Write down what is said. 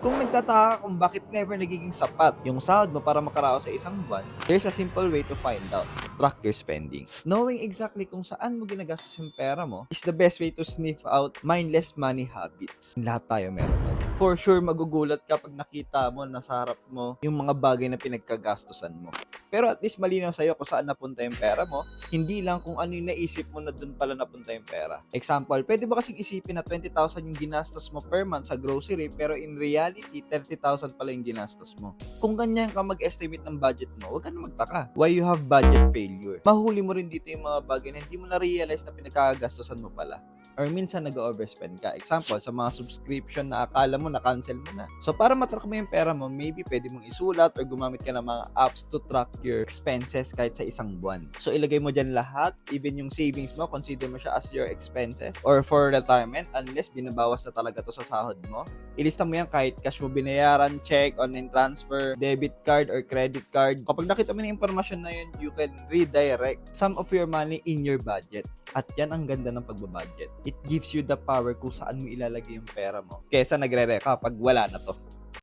Kung nagtataka ka kung bakit never nagiging sapat yung sahod mo para makaraos sa isang buwan, there's a simple way to find out. Track your spending. Knowing exactly kung saan mo ginagastos yung pera mo is the best way to sniff out mindless money habits. Lahat tayo meron yan. For sure, magugulat ka pag nakita mo na sa harap mo yung mga bagay na pinagkagastusan mo. Pero at least malinaw sa'yo kung saan napunta yung pera mo, hindi lang kung ano yung naisip mo na dun pala napunta yung pera. Example, pwede ba kasing isipin na 20,000 yung ginastos mo per month sa grocery pero in reality, 30,000 pala yung ginastos mo. Kung ganyan ka mag-estimate ng budget mo, huwag ka na magtaka. Why you have budget failure? Mahuli mo rin dito yung mga bagay na hindi mo na-realize na pinagkagastosan mo pala. Or minsan nag-overspend ka. Example, sa mga subscription na akala mo na-cancel mo na. So para matrack mo yung pera mo, maybe pwede mong isulat or gumamit ka ng mga apps to track your expenses kahit sa isang buwan. So ilagay mo dyan lahat, even yung savings mo, consider mo siya as your expenses or for retirement unless binabawas na talaga to sa sahod mo. Ilista mo yan kahit cash mo binayaran, check, online transfer, debit card or credit card. Kapag nakita mo na yung impormasyon na yun, you can redirect some of your money in your budget. At yan ang ganda ng pagbabudget. It gives you the power kung saan mo ilalagay yung pera mo kesa nagre-reka pag wala na to.